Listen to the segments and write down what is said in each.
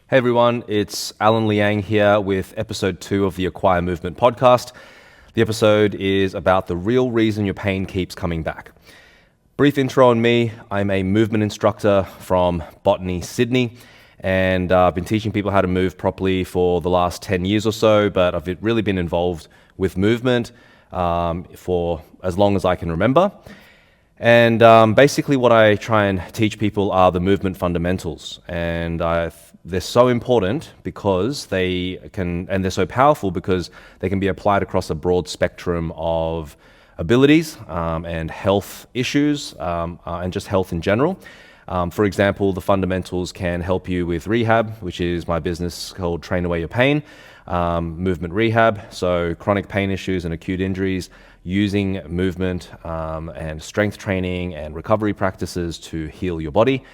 Hey everyone, it's Alan Liang here with episode 2 of the Acquire Movement podcast. The episode is about the real reason your pain keeps coming back. Brief intro on me. I'm a movement instructor from Botany, Sydney, and I've been teaching people how to move properly for the last 10 years or so, but I've really been involved with movement for as long as I can remember. And basically what I try and teach people are the movement fundamentals. And they're so important because they're so powerful because they can be applied across a broad spectrum of abilities and health issues and just health in general. For example, the fundamentals can help you with rehab, which is my business called Train Away Your Pain, movement rehab, so chronic pain issues and acute injuries, using movement and strength training and recovery practices to heal your body.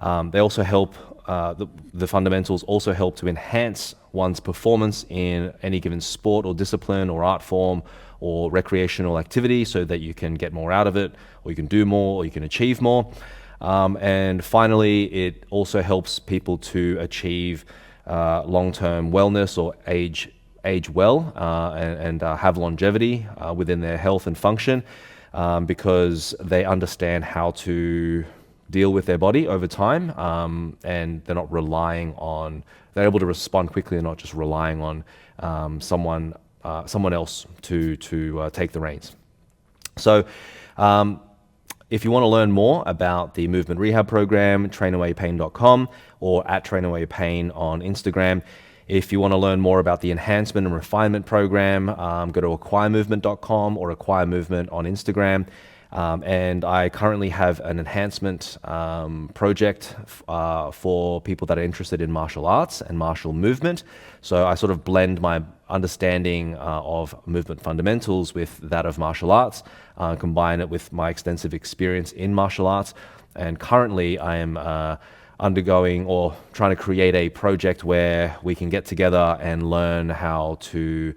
They also help, the fundamentals also help to enhance one's performance in any given sport or discipline or art form or recreational activity so that you can get more out of it, or you can do more, or you can achieve more. And finally, it also helps people to achieve long-term wellness or age well and have longevity within their health and function because they understand how to deal with their body over time and they're not they're able to respond quickly and not just relying on someone else to take the reins. So if you want to learn more about the movement rehab program, trainawaypain.com or at trainawaypain on Instagram. If you want to learn more about the enhancement and refinement program, go to acquiremovement.com or acquiremovement on Instagram. And I currently have an enhancement project for people that are interested in martial arts and martial movement. So I sort of blend my understanding of movement fundamentals with that of martial arts, combine it with my extensive experience in martial arts. And currently I am undergoing or trying to create a project where we can get together and learn how to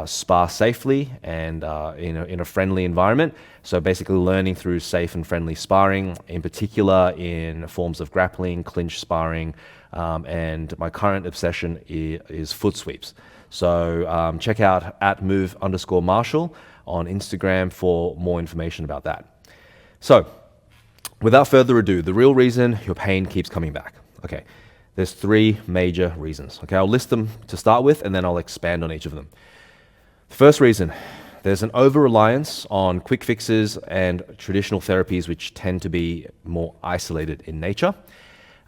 spar safely and in a friendly environment. So basically learning through safe and friendly sparring, in particular in forms of grappling, clinch sparring, and my current obsession is foot sweeps. So check out at move_martial on Instagram for more information about that. So without further ado, the real reason your pain keeps coming back. Okay, there's 3 major reasons. Okay, I'll list them to start with and then I'll expand on each of them. The first reason, there's an over-reliance on quick fixes and traditional therapies which tend to be more isolated in nature.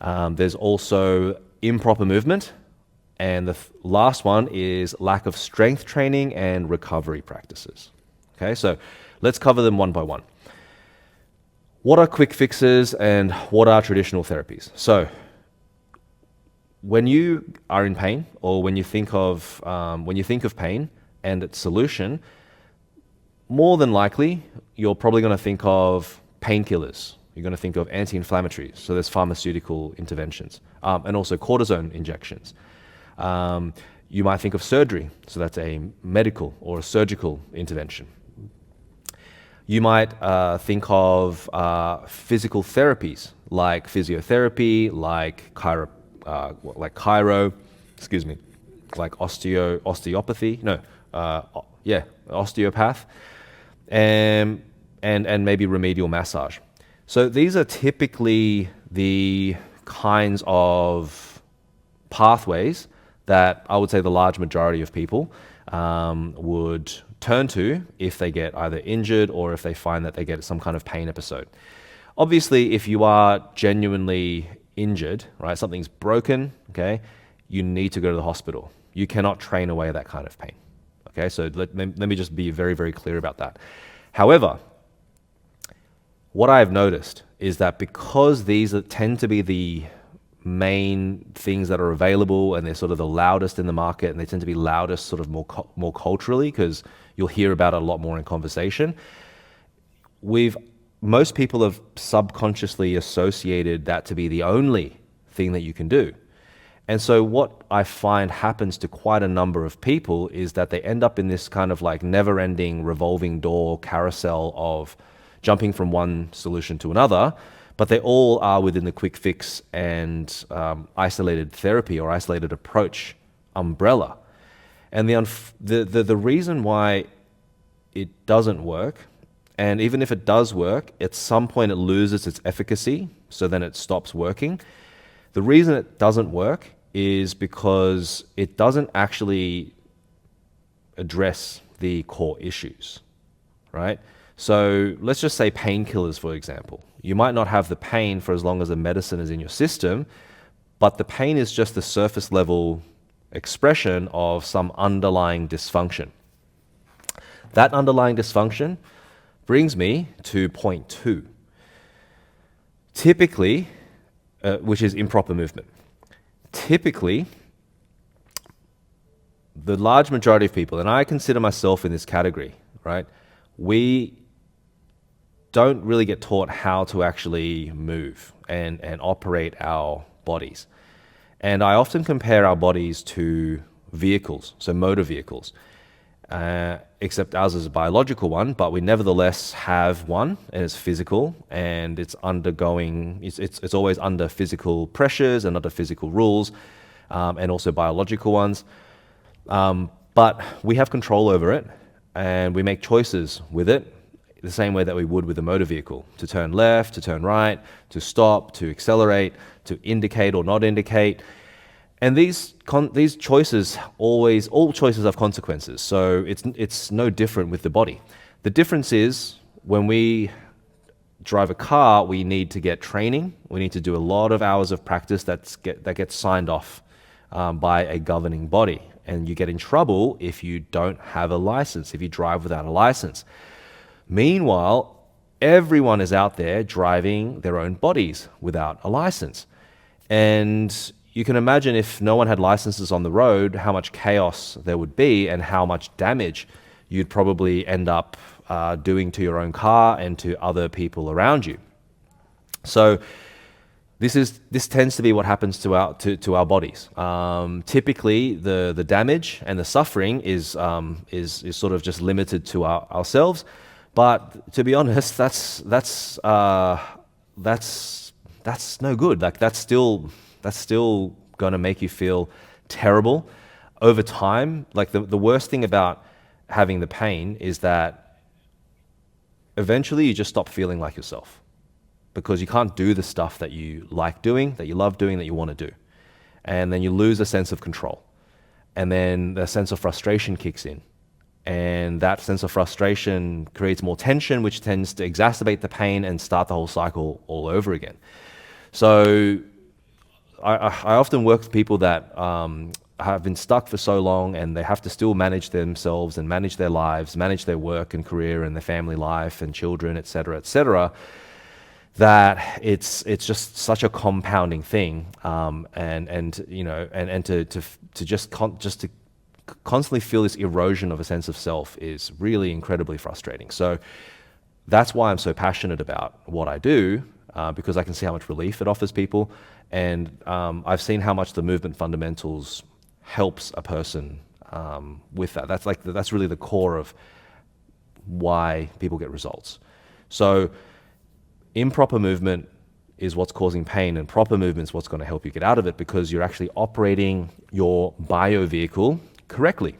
There's also improper movement. And the last one is lack of strength training and recovery practices. Okay, so let's cover them one by one. What are quick fixes and what are traditional therapies? So when you are in pain or when you think of pain and its solution, more than likely, you're probably going to think of painkillers. You're going to think of anti-inflammatories. So there's pharmaceutical interventions and also cortisone injections. You might think of surgery. So that's a medical or a surgical intervention. You might think of physical therapies like physiotherapy, like osteopath, and maybe remedial massage. So these are typically the kinds of pathways that I would say the large majority of people would turn to if they get either injured or if they find that they get some kind of pain episode. Obviously, if you are genuinely injured, right, something's broken, okay, you need to go to the hospital. You cannot train away that kind of pain. Okay, so let me just be very, very clear about that. However, what I've noticed is that because these tend to be the main things that are available and they're sort of the loudest in the market and they tend to be loudest sort of more culturally because you'll hear about it a lot more in conversation, most people have subconsciously associated that to be the only thing that you can do. And so what I find happens to quite a number of people is that they end up in this kind of like never-ending revolving door carousel of jumping from one solution to another but they all are within the quick fix and isolated therapy or isolated approach umbrella. And the reason why it doesn't work, and even if it does work, at some point it loses its efficacy, so then it stops working. The reason it doesn't work is because it doesn't actually address the core issues, right? So let's just say painkillers, for example. You might not have the pain for as long as the medicine is in your system, but the pain is just the surface level expression of some underlying dysfunction. That underlying dysfunction brings me to point 2. Typically, which is improper movement. Typically, the large majority of people, and I consider myself in this category, right? We don't really get taught how to actually move and operate our bodies. And I often compare our bodies to vehicles, so motor vehicles, except ours is a biological one, but we nevertheless have one, and it's physical, and it's always under physical pressures and under physical rules, and also biological ones. But we have control over it, and we make choices with it, the same way that we would with a motor vehicle, to turn left, to turn right, to stop, to accelerate, to indicate or not indicate. And these choices all choices have consequences. So it's no different with the body. The difference is when we drive a car, we need to get training. We need to do a lot of hours of practice that gets signed off by a governing body. And you get in trouble if you don't have a license, if you drive without a license. Meanwhile, everyone is out there driving their own bodies without a license. And you can imagine if no one had licenses on the road, how much chaos there would be and how much damage you'd probably end up doing to your own car and to other people around you. So this tends to be what happens to our bodies. Typically, the damage and the suffering is sort of just limited to ourselves. But to be honest, that's no good. Like that's still going to make you feel terrible over time. Like the worst thing about having the pain is that eventually you just stop feeling like yourself because you can't do the stuff that you like doing, that you love doing, that you want to do. And then you lose a sense of control. And then the sense of frustration kicks in. And that sense of frustration creates more tension, which tends to exacerbate the pain and start the whole cycle all over again. So I often work with people that have been stuck for so long and they have to still manage themselves and manage their lives, manage their work and career and their family life and children, et cetera, that it's just such a compounding thing. To constantly feel this erosion of a sense of self is really incredibly frustrating. So that's why I'm so passionate about what I do, because I can see how much relief it offers people. And I've seen how much the movement fundamentals helps a person with that. That's really the core of why people get results. So improper movement is what's causing pain, and proper movement is what's going to help you get out of it because you're actually operating your bio vehicle correctly.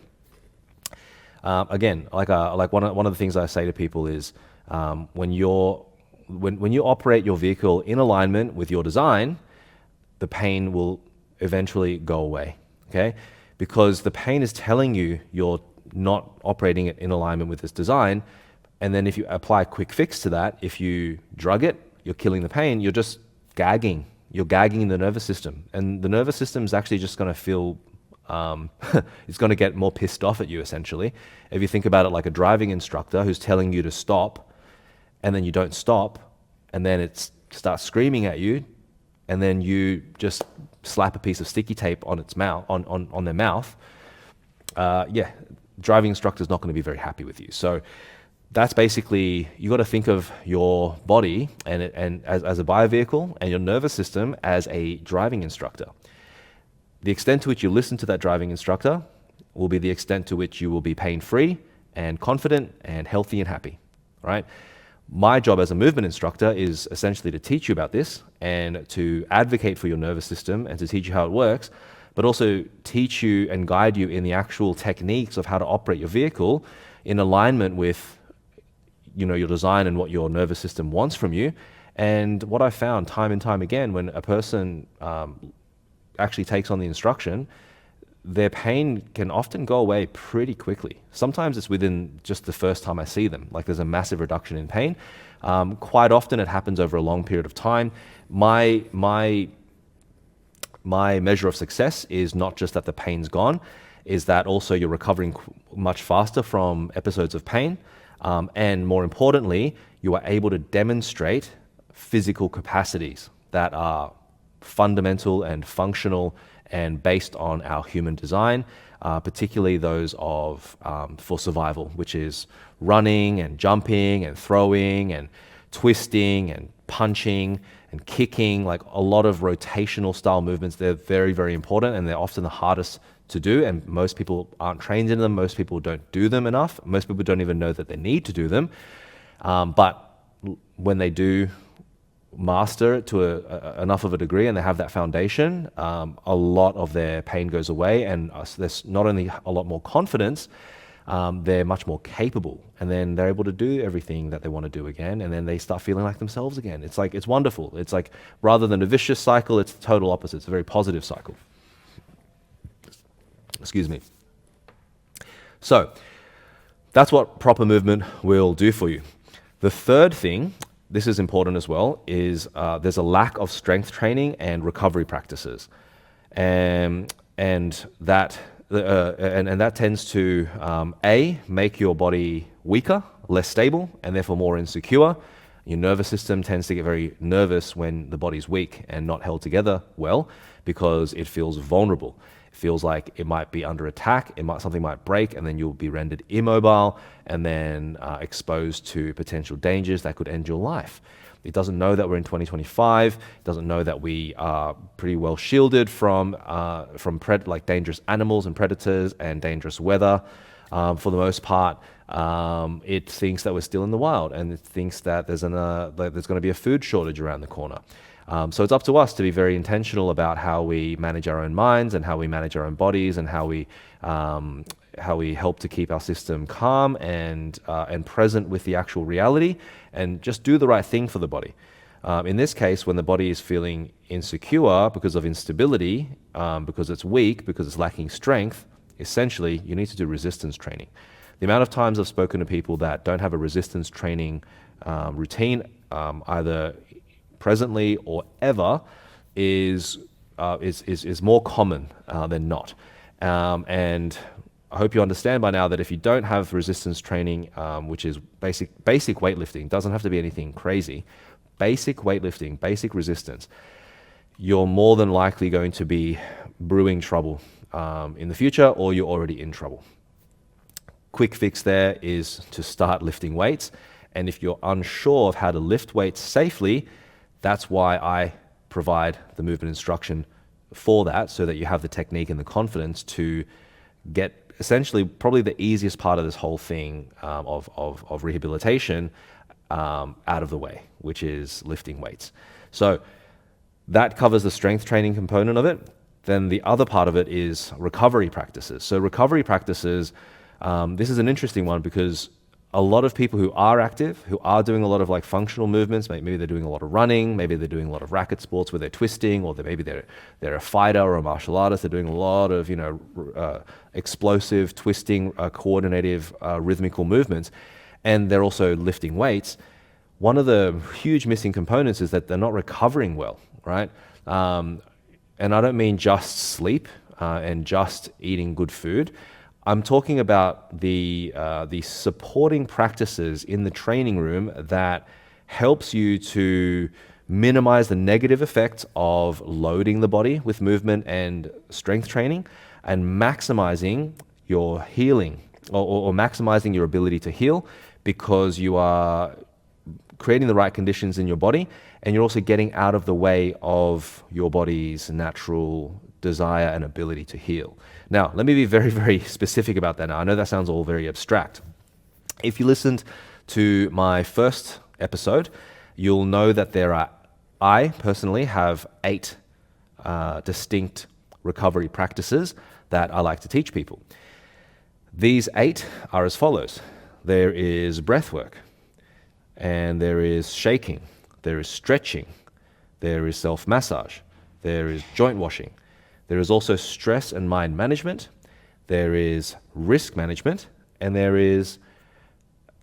Again, like one of the things I say to people is when you operate your vehicle in alignment with your design, the pain will eventually go away. Okay, because the pain is telling you you're not operating it in alignment with this design, and then if you apply a quick fix to that, if you drug it, you're killing the pain. You're just gagging. You're gagging the nervous system, and the nervous system is actually just going to feel. It's going to get more pissed off at you, essentially. If you think about it like a driving instructor who's telling you to stop, and then you don't stop, and then it starts screaming at you, and then you just slap a piece of sticky tape on its mouth, on their mouth. Driving instructor's not going to be very happy with you. So that's basically, you got to think of your body and as a bio vehicle and your nervous system as a driving instructor. The extent to which you listen to that driving instructor will be the extent to which you will be pain-free and confident and healthy and happy, right? My job as a movement instructor is essentially to teach you about this and to advocate for your nervous system and to teach you how it works, but also teach you and guide you in the actual techniques of how to operate your vehicle in alignment with your design and what your nervous system wants from you. And what I found time and time again, when a person actually takes on the instruction, their pain can often go away pretty quickly. Sometimes it's within just the first time I see them, like there's a massive reduction in pain. Quite often it happens over a long period of time. My measure of success is not just that the pain's gone, is that also you're recovering much faster from episodes of pain. And more importantly, you are able to demonstrate physical capacities that are fundamental and functional and based on our human design, particularly those of for survival, which is running and jumping and throwing and twisting and punching and kicking, like a lot of rotational style movements. They're very, very important, and they're often the hardest to do, and most people aren't trained in them. Most people don't do them enough. Most people don't even know that they need to do them. But when they do master it to enough of a degree and they have that foundation, a lot of their pain goes away, and there's not only a lot more confidence, they're much more capable, and then they're able to do everything that they want to do again, and then they start feeling like themselves again. It's like, it's wonderful. It's like, rather than a vicious cycle, it's the total opposite. It's a very positive cycle. Excuse me. So that's what proper movement will do for you. The third thing, this is important as well, is there's a lack of strength training and recovery practices, and that tends to make your body weaker, less stable, and therefore more insecure. Your nervous system tends to get very nervous when the body's weak and not held together well, because it feels vulnerable. It feels like it might be under attack, something might break, and then you'll be rendered immobile and then exposed to potential dangers that could end your life. It doesn't know that we're in 2025. It doesn't know that we are pretty well shielded from like dangerous animals and predators and dangerous weather. For the most part, it thinks that we're still in the wild, and it thinks that there's going to be a food shortage around the corner. So it's up to us to be very intentional about how we manage our own minds and how we manage our own bodies, and how we help to keep our system calm and present with the actual reality, and just do the right thing for the body. In this case, when the body is feeling insecure because of instability, because it's weak, because it's lacking strength, essentially you need to do resistance training. The amount of times I've spoken to people that don't have a resistance training routine, either presently or ever, is more common than not. And I hope you understand by now that if you don't have resistance training, which is basic weightlifting, doesn't have to be anything crazy, basic weightlifting, basic resistance, you're more than likely going to be brewing trouble in the future, or you're already in trouble. Quick fix there is to start lifting weights. And if you're unsure of how to lift weights safely, that's why I provide the movement instruction for that, so that you have the technique and the confidence to get essentially probably the easiest part of this whole thing of rehabilitation out of the way, which is lifting weights. So that covers the strength training component of it. Then the other part of it is recovery practices. So recovery practices, this is an interesting one, because a lot of people who are active, who are doing a lot of like functional movements, maybe they're doing a lot of running, maybe they're doing a lot of racket sports where they're twisting, or maybe they're a fighter or a martial artist, they're doing a lot of explosive twisting, coordinative, rhythmical movements, and they're also lifting weights. One of the huge missing components is that they're not recovering well, right? And I don't mean just sleep and just eating good food. I'm talking about the supporting practices in the training room that helps you to minimize the negative effects of loading the body with movement and strength training, and maximizing your healing, or maximizing your ability to heal, because you are creating the right conditions in your body, and you're also getting out of the way of your body's natural desire and ability to heal. Now, let me be very, very specific about that now. I know that sounds all very abstract. If you listened to my first episode, you'll know that I personally have 8 distinct recovery practices that I like to teach people. These 8 are as follows. There is breath work, and there is shaking, there is stretching, there is self-massage, there is joint washing, there is also stress and mind management, there is risk management, and there is,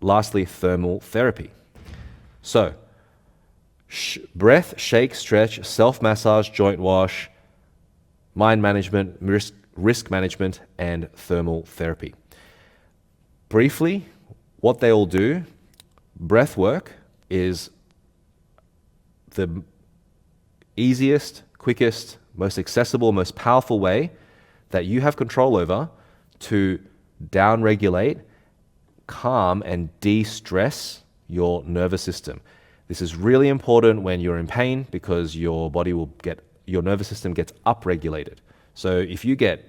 lastly, thermal therapy. So, breath, shake, stretch, self-massage, joint wash, mind management, risk management, and thermal therapy. Briefly, what they all do, breath work is the easiest, quickest, most accessible, most powerful way that you have control over to down-regulate, calm, and de-stress your nervous system. This is really important when you're in pain because your nervous system gets upregulated. So if you get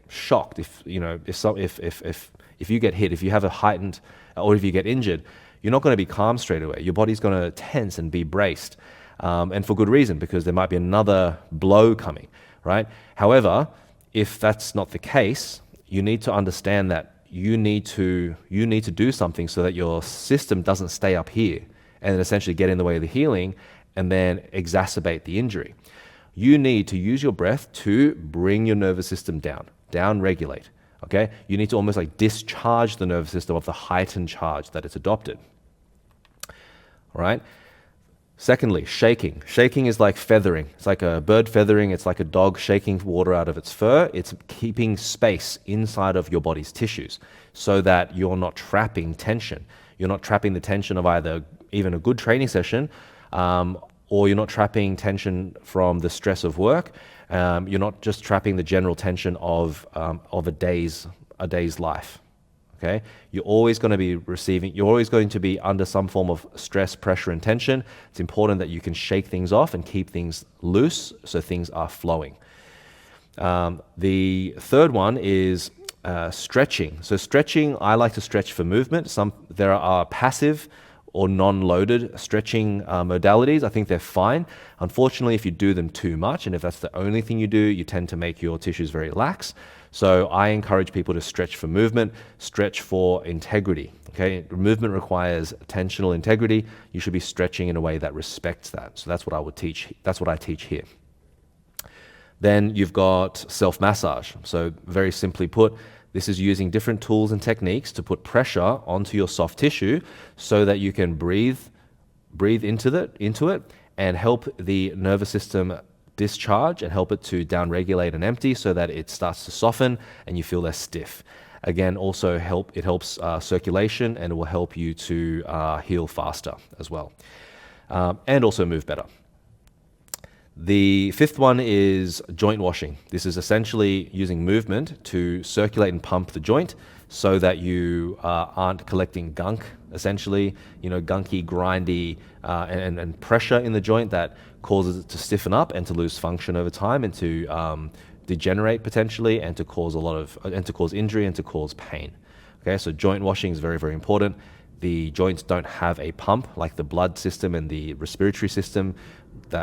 shocked, if you get hit, if you have a heightened, or if you get injured, you're not going to be calm straight away. Your body's going to tense and be braced, and for good reason, because there might be another blow coming, right? However, if that's not the case, you need to understand that you need to do something so that your system doesn't stay up here and then essentially get in the way of the healing and then exacerbate the injury. You need to use your breath to bring your nervous system down regulate. Okay? You need to almost like discharge the nervous system of the heightened charge that it's adopted. All right? Secondly, shaking. Shaking is like feathering. It's like a bird feathering. It's like a dog shaking water out of its fur. It's keeping space inside of your body's tissues so that you're not trapping tension. You're not trapping the tension of either even a good training session, or you're not trapping tension from the stress of work. You're not just trapping the general tension of a day's life. Okay, you're always going to be under some form of stress, pressure, and tension. It's important that you can shake things off and keep things loose so things are flowing. The third one is stretching. So stretching, I like to stretch for movement. There are passive or non-loaded stretching modalities. I think they're fine. Unfortunately, if you do them too much, and if that's the only thing you do, you tend to make your tissues very lax. So I encourage people to stretch for movement, stretch for integrity. Okay, movement requires tensional integrity. You should be stretching in a way that respects that. So that's what I would teach. That's what I teach here. Then you've got self-massage. So very simply put, this is using different tools and techniques to put pressure onto your soft tissue so that you can breathe into it and help the nervous system discharge and help it to downregulate and empty so that it starts to soften and you feel less stiff. Again, also it helps circulation, and it will help you to heal faster as well, and also move better. The fifth one is joint washing. This is essentially using movement to circulate and pump the joint so that you aren't collecting gunk, essentially, gunky, grindy, and pressure in the joint that causes it to stiffen up and to lose function over time and to degenerate potentially and to cause injury and to cause pain. Okay, so joint washing is very, very important. The joints don't have a pump like the blood system and the respiratory system,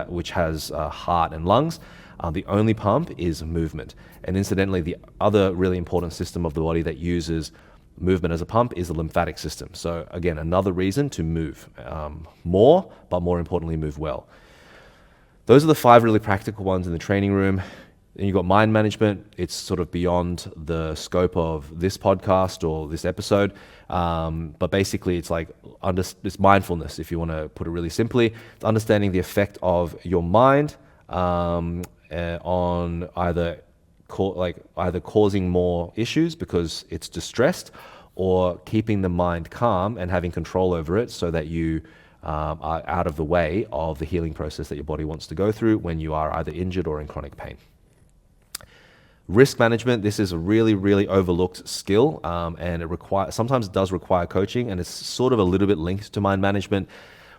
which has heart and lungs. The only pump is movement. And incidentally, the other really important system of the body that uses movement as a pump is the lymphatic system. So again, another reason to move more, but more importantly, move well. Those are the 5 really practical ones in the training room. Then you've got mind management. It's sort of beyond the scope of this podcast or this episode. But basically, it's like it's mindfulness, if you want to put it really simply. It's understanding the effect of your mind on either causing more issues because it's distressed, or keeping the mind calm and having control over it so that you are out of the way of the healing process that your body wants to go through when you are either injured or in chronic pain. Risk management, this is a really, really overlooked skill, and sometimes it does require coaching, and it's sort of a little bit linked to mind management.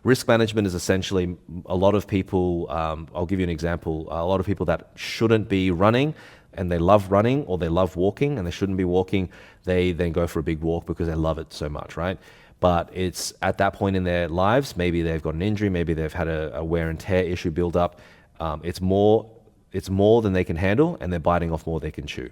Risk management is essentially a lot of people, I'll give you an example, a lot of people that shouldn't be running and they love running, or they love walking and they shouldn't be walking, they then go for a big walk because they love it so much, right? But it's at that point in their lives, maybe they've got an injury, maybe they've had a wear and tear issue build up. It's more than they can handle, and they're biting off more they can chew.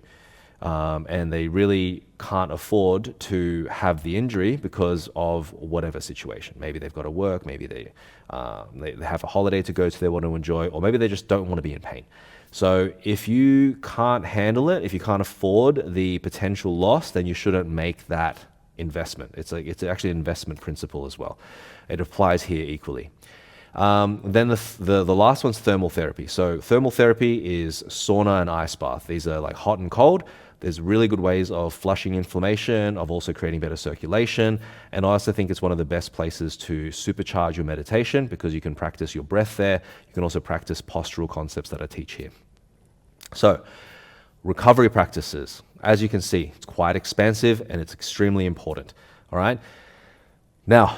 And they really can't afford to have the injury because of whatever situation. Maybe they've got to work, maybe they have a holiday to go to they want to enjoy, or maybe they just don't want to be in pain. So if you can't handle it, if you can't afford the potential loss, then you shouldn't make that investment. It's actually an investment principle as well. It applies here equally. Then the last one's thermal therapy. So thermal therapy is sauna and ice bath. These are like hot and cold. There's really good ways of flushing inflammation, of also creating better circulation. And I also think it's one of the best places to supercharge your meditation because you can practice your breath there. You can also practice postural concepts that I teach here. So recovery practices, as you can see, it's quite expansive and it's extremely important. All right. Now,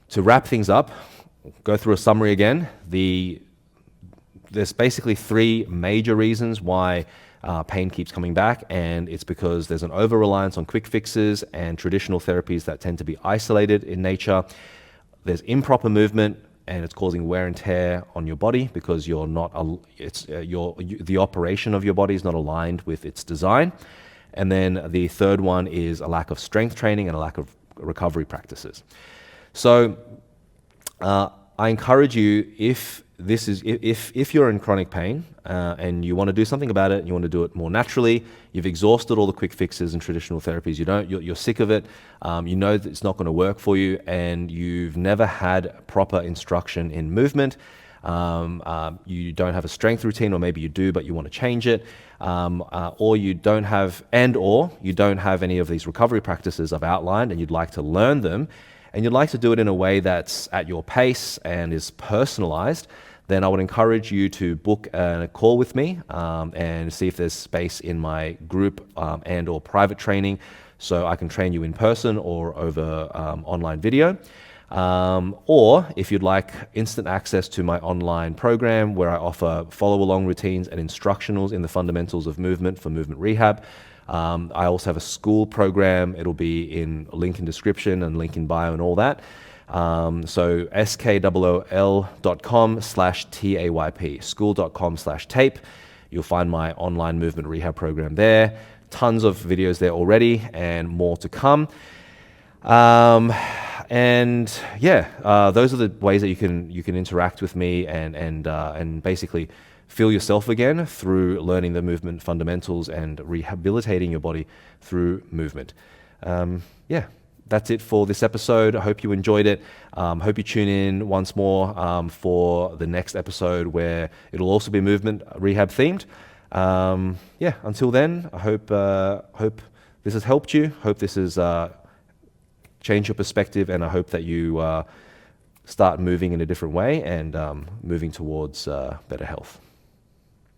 to wrap things up, go through a summary again. There's basically three major reasons why pain keeps coming back, and it's because there's an over-reliance on quick fixes and traditional therapies that tend to be isolated in nature. There's improper movement, and it's causing wear and tear on your body because the operation of your body is not aligned with its design. And then the third one is a lack of strength training and a lack of recovery practices. So I encourage you, if you're in chronic pain and you want to do something about it, and you want to do it more naturally, you've exhausted all the quick fixes and traditional therapies, you're sick of it, you know that it's not going to work for you, and you've never had proper instruction in movement, you don't have a strength routine, or maybe you do but you want to change it, or you don't have any of these recovery practices I've outlined and you'd like to learn them, and you'd like to do it in a way that's at your pace and is personalized, then I would encourage you to book a call with me and see if there's space in my group and or private training, so I can train you in person or over online video. Or if you'd like instant access to my online program where I offer follow-along routines and instructionals in the fundamentals of movement for movement rehab. I also have a school program. It'll be in a link in description and link in bio and all that. So skool.com/TAYP, school.com/tape. You'll find my online movement rehab program there. Tons of videos there already and more to come. And yeah, those are the ways that you can interact with me and basically feel yourself again through learning the movement fundamentals and rehabilitating your body through movement. Yeah, that's it for this episode. I hope you enjoyed it. Hope you tune in once more for the next episode where it'll also be movement rehab themed. Yeah, until then, I hope this has helped you. Hope this has changed your perspective, and I hope that you start moving in a different way and moving towards better health.